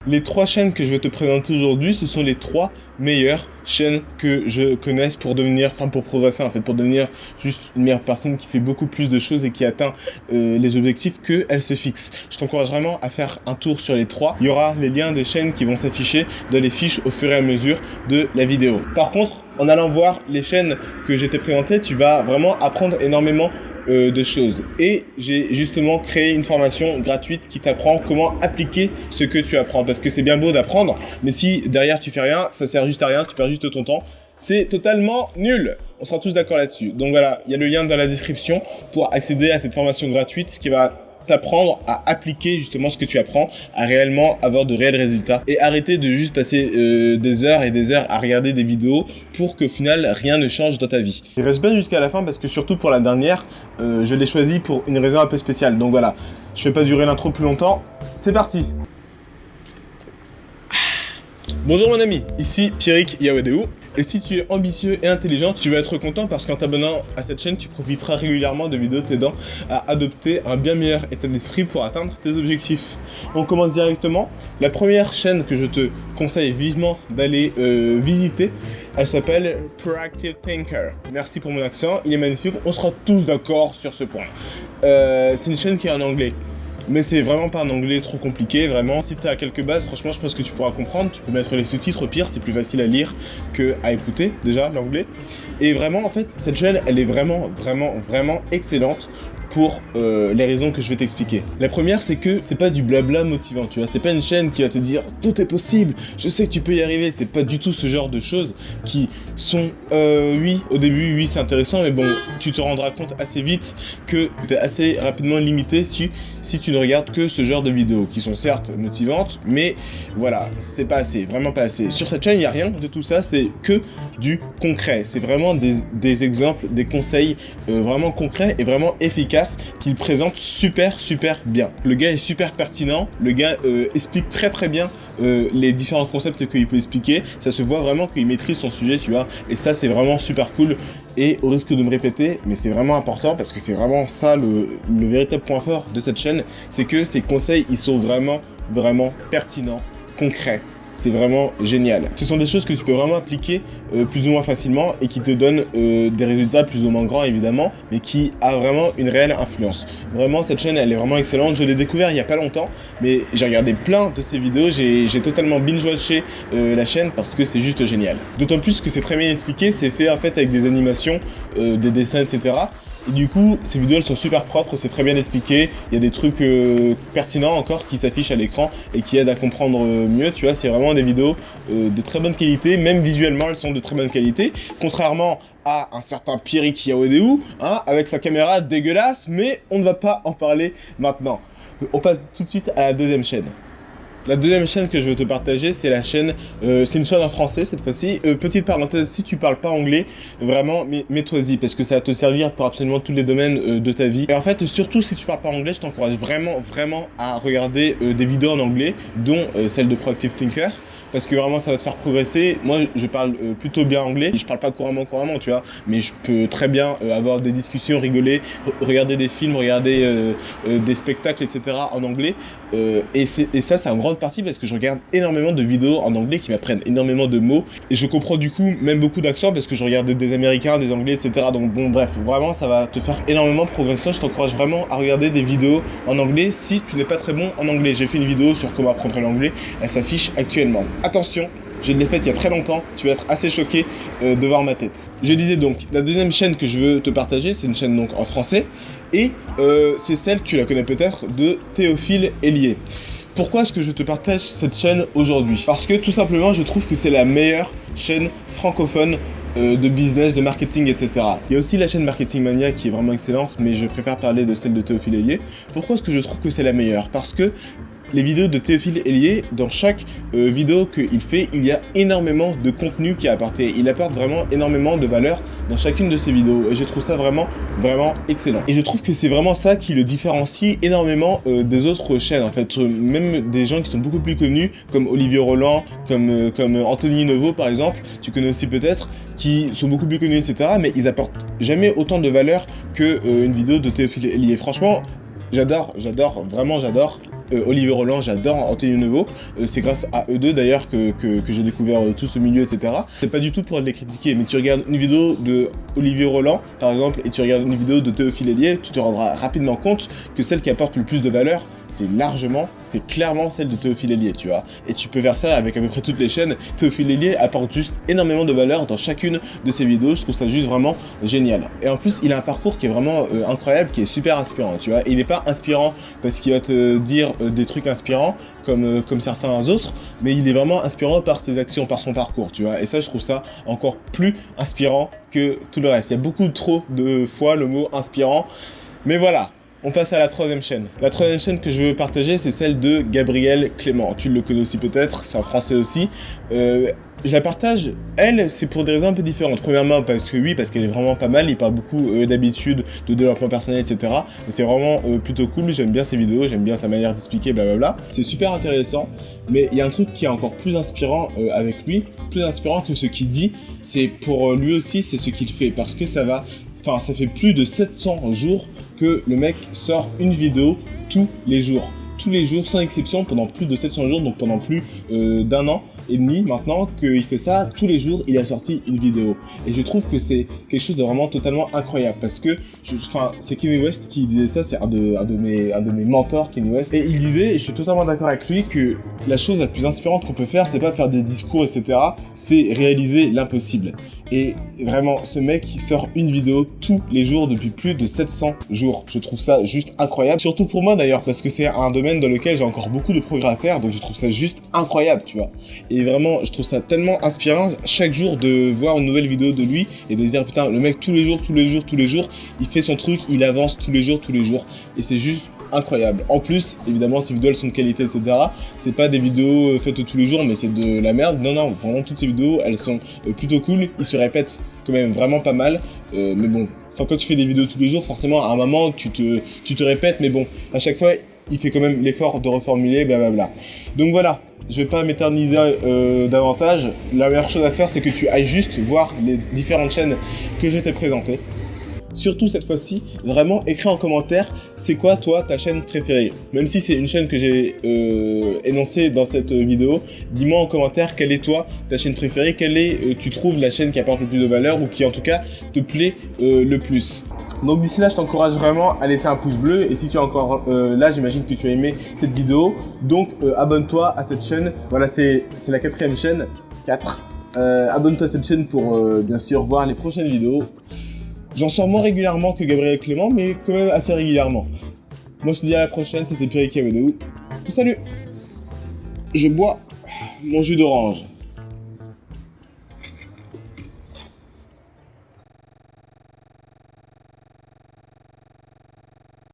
Les trois chaînes que je vais te présenter aujourd'hui, ce sont les trois meilleures chaînes que je connaisse pour devenir, pour progresser en fait, pour devenir juste une meilleure personne qui fait beaucoup plus de choses et qui atteint les objectifs qu'elle se fixe. Je t'encourage vraiment à faire un tour sur les trois. Il y aura les liens des chaînes qui vont s'afficher dans les fiches au fur et à mesure de la vidéo. Par contre, en allant voir les chaînes que je t'ai présentées, tu vas vraiment apprendre énormément de choses. Et j'ai justement créé une formation gratuite qui t'apprend comment appliquer ce que tu apprends. Parce que c'est bien beau d'apprendre, mais si derrière tu fais rien, ça sert juste à rien, tu perds juste ton temps. C'est totalement nul. On sera tous d'accord là-dessus. Donc voilà, il y a le lien dans la description pour accéder à cette formation gratuite qui va t'apprendre à appliquer justement ce que tu apprends, à réellement avoir de réels résultats et arrêter de juste passer des heures et des heures à regarder des vidéos pour qu'au final rien ne change dans ta vie. Il reste bien jusqu'à la fin parce que surtout pour la dernière, je l'ai choisi pour une raison un peu spéciale. Donc voilà, je ne vais pas durer l'intro plus longtemps. C'est parti. Bonjour mon ami, ici Pierrick Yawedeou. Et si tu es ambitieux et intelligent, tu vas être content parce qu'en t'abonnant à cette chaîne, tu profiteras régulièrement de vidéos t'aidant à adopter un bien meilleur état d'esprit pour atteindre tes objectifs. On commence directement. La première chaîne que je te conseille vivement d'aller visiter, elle s'appelle Proactive Thinker. Merci pour mon accent, il est magnifique, on sera tous d'accord sur ce point. C'est une chaîne qui est en anglais. Mais c'est vraiment pas un anglais trop compliqué, vraiment. Si tu as quelques bases, franchement, je pense que tu pourras comprendre. Tu peux mettre les sous-titres, au pire, c'est plus facile à lire qu'à écouter, déjà, l'anglais. Et vraiment, en fait, cette chaîne, elle est vraiment excellente pour les raisons que je vais t'expliquer. La première, c'est que c'est pas du blabla motivant, tu vois. C'est pas une chaîne qui va te dire « Tout est possible, je sais que tu peux y arriver ». C'est pas du tout ce genre de choses qui sont... oui, au début, oui, c'est intéressant, mais bon, tu te rendras compte assez vite que tu es assez rapidement limité si tu ne regardes que ce genre de vidéos, qui sont certes motivantes, mais voilà, c'est pas assez, vraiment pas assez. Sur cette chaîne, il n'y a rien de tout ça, c'est que du concret. C'est vraiment des exemples, des conseils vraiment concrets et vraiment efficaces qu'il présente super bien. Le gars est super pertinent, le gars explique très bien les différents concepts qu'il peut expliquer. Ça se voit vraiment qu'il maîtrise son sujet, tu vois, et ça c'est vraiment super cool. Et au risque de me répéter, mais c'est vraiment important parce que c'est vraiment ça le véritable point fort de cette chaîne, c'est que ces conseils, ils sont vraiment pertinents, concrets. C'est vraiment génial. Ce sont des choses que tu peux vraiment appliquer plus ou moins facilement et qui te donnent des résultats plus ou moins grands évidemment, mais qui a vraiment une réelle influence. Vraiment, cette chaîne, elle est vraiment excellente. Je l'ai découvert il y a pas longtemps, mais j'ai regardé plein de ses vidéos. J'ai totalement binge-watché la chaîne parce que c'est juste génial. D'autant plus que c'est très bien expliqué, c'est fait en fait avec des animations, des dessins, etc. Et du coup, ces vidéos, elles sont super propres, c'est très bien expliqué. Il y a des trucs pertinents encore qui s'affichent à l'écran et qui aident à comprendre mieux, tu vois. C'est vraiment des vidéos de très bonne qualité, même visuellement, elles sont de très bonne qualité. Contrairement à un certain Pierrick Yawedeou, hein, avec sa caméra dégueulasse, mais on ne va pas en parler maintenant. On passe tout de suite à la deuxième chaîne. La deuxième chaîne que je veux te partager, c'est la chaîne, c'est une chaîne en français cette fois-ci. Petite parenthèse, si tu parles pas anglais, vraiment, mets-toi-y, parce que ça va te servir pour absolument tous les domaines de ta vie. Et en fait, surtout si tu parles pas anglais, je t'encourage vraiment à regarder des vidéos en anglais, dont celle de Proactive Thinker. Parce que vraiment ça va te faire progresser. Moi je parle plutôt bien anglais, je parle pas couramment tu vois, mais je peux très bien avoir des discussions, rigoler, regarder des films, regarder des spectacles, etc. en anglais. Et ça c'est en grande partie parce que je regarde énormément de vidéos en anglais qui m'apprennent énormément de mots. Et je comprends du coup même beaucoup d'accents parce que je regarde des américains, des anglais, etc. Donc bon bref, vraiment ça va te faire énormément progresser. Je t'encourage vraiment à regarder des vidéos en anglais si tu n'es pas très bon en anglais. J'ai fait une vidéo sur comment apprendre l'anglais, elle s'affiche actuellement. Attention, je l'ai faite il y a très longtemps, tu vas être assez choqué de voir ma tête. Je disais donc, la deuxième chaîne que je veux te partager, c'est une chaîne donc en français, et c'est celle, tu la connais peut-être, de Théophile Hélier. Pourquoi est-ce que je te partage cette chaîne aujourd'hui? Parce que tout simplement, je trouve que c'est la meilleure chaîne francophone de business, de marketing, etc. Il y a aussi la chaîne Marketing Mania qui est vraiment excellente, mais je préfère parler de celle de Théophile Hélier. Pourquoi est-ce que je trouve que c'est la meilleure? Parce que les vidéos de Théophile Hélier, dans chaque vidéo qu'il fait, il y a énormément de contenu qui est apporté. Il apporte vraiment énormément de valeur dans chacune de ses vidéos. Et je trouve ça vraiment excellent. Et je trouve que c'est vraiment ça qui le différencie énormément des autres chaînes, en fait. Même des gens qui sont beaucoup plus connus, comme Olivier Roland, comme Anthony Novo, par exemple, tu connais aussi peut-être, qui sont beaucoup plus connus, etc. Mais ils apportent jamais autant de valeur qu'une vidéo de Théophile Hélier. Franchement, j'adore, vraiment j'adore. Olivier Roland, j'adore Anthony Neveu. C'est grâce à eux deux d'ailleurs que j'ai découvert tout ce milieu, etc. C'est pas du tout pour les critiquer, mais tu regardes une vidéo de Olivier Roland, par exemple, et tu regardes une vidéo de Théophile Hélier, tu te rendras rapidement compte que celle qui apporte le plus de valeur, c'est clairement celle de Théophile Hélier, tu vois. Et tu peux faire ça avec à peu près toutes les chaînes. Théophile Hélier apporte juste énormément de valeur dans chacune de ses vidéos. Je trouve ça juste vraiment génial. Et en plus, il a un parcours qui est vraiment incroyable, qui est super inspirant, tu vois. Et il n'est pas inspirant parce qu'il va te dire des trucs inspirants comme certains autres, mais il est vraiment inspirant par ses actions, par son parcours, tu vois. Et ça, je trouve ça encore plus inspirant que tout le reste. Il y a beaucoup trop de fois le mot inspirant, mais voilà. On passe à la troisième chaîne. La troisième chaîne que je veux partager, c'est celle de Gabriel Clément. Tu le connais aussi peut-être, c'est en français aussi. Je la partage, elle, c'est pour des raisons un peu différentes. Premièrement, parce qu'elle est vraiment pas mal. Il parle beaucoup d'habitude, de développement personnel, etc. Mais c'est vraiment plutôt cool. J'aime bien ses vidéos, j'aime bien sa manière d'expliquer, blablabla. C'est super intéressant. Mais il y a un truc qui est encore plus inspirant avec lui, plus inspirant que ce qu'il dit. C'est pour lui aussi, c'est ce qu'il fait. Parce que ça fait plus de 700 jours que le mec sort une vidéo tous les jours, sans exception, pendant plus de 700 jours, donc pendant plus d'un an et demi maintenant qu'il fait ça, tous les jours il a sorti une vidéo. Et je trouve que c'est quelque chose de vraiment totalement incroyable parce que, c'est Kanye West qui disait ça, c'est un de mes mentors, Kanye West, et il disait, et je suis totalement d'accord avec lui, que la chose la plus inspirante qu'on peut faire, c'est pas faire des discours, etc., c'est réaliser l'impossible. Et vraiment, ce mec sort une vidéo tous les jours depuis plus de 700 jours. Je trouve ça juste incroyable, surtout pour moi d'ailleurs, parce que c'est un domaine dans lequel j'ai encore beaucoup de progrès à faire, donc je trouve ça juste incroyable, tu vois. Et vraiment, je trouve ça tellement inspirant chaque jour de voir une nouvelle vidéo de lui et de se dire putain, le mec tous les jours, il fait son truc, il avance tous les jours. Et c'est juste incroyable. En plus, évidemment, ces vidéos elles sont de qualité, etc. C'est pas des vidéos faites tous les jours, mais c'est de la merde. Non, vraiment toutes ces vidéos, elles sont plutôt cool. Ils se répètent quand même vraiment pas mal. Mais bon, quand tu fais des vidéos tous les jours, forcément, à un moment, tu te répètes. Mais bon, à chaque fois, il fait quand même l'effort de reformuler, blablabla. Donc voilà. Je vais pas m'éterniser davantage. La meilleure chose à faire, c'est que tu ailles juste voir les différentes chaînes que je t'ai présentées. Surtout cette fois-ci, vraiment écris en commentaire, c'est quoi toi ta chaîne préférée. Même si c'est une chaîne que j'ai énoncée dans cette vidéo, dis-moi en commentaire quelle est toi ta chaîne préférée, quelle est tu trouves la chaîne qui apporte le plus de valeur ou qui en tout cas te plaît le plus. Donc d'ici là, je t'encourage vraiment à laisser un pouce bleu. Et si tu es encore là, j'imagine que tu as aimé cette vidéo. Donc abonne-toi à cette chaîne. Voilà, c'est la 4e chaîne. 4. Abonne-toi à cette chaîne pour bien sûr voir les prochaines vidéos. J'en sors moins régulièrement que Gabriel Clément, mais quand même assez régulièrement. Moi, je te dis à la prochaine. C'était Pierrick Yawedeou. Salut! Je bois mon jus d'orange.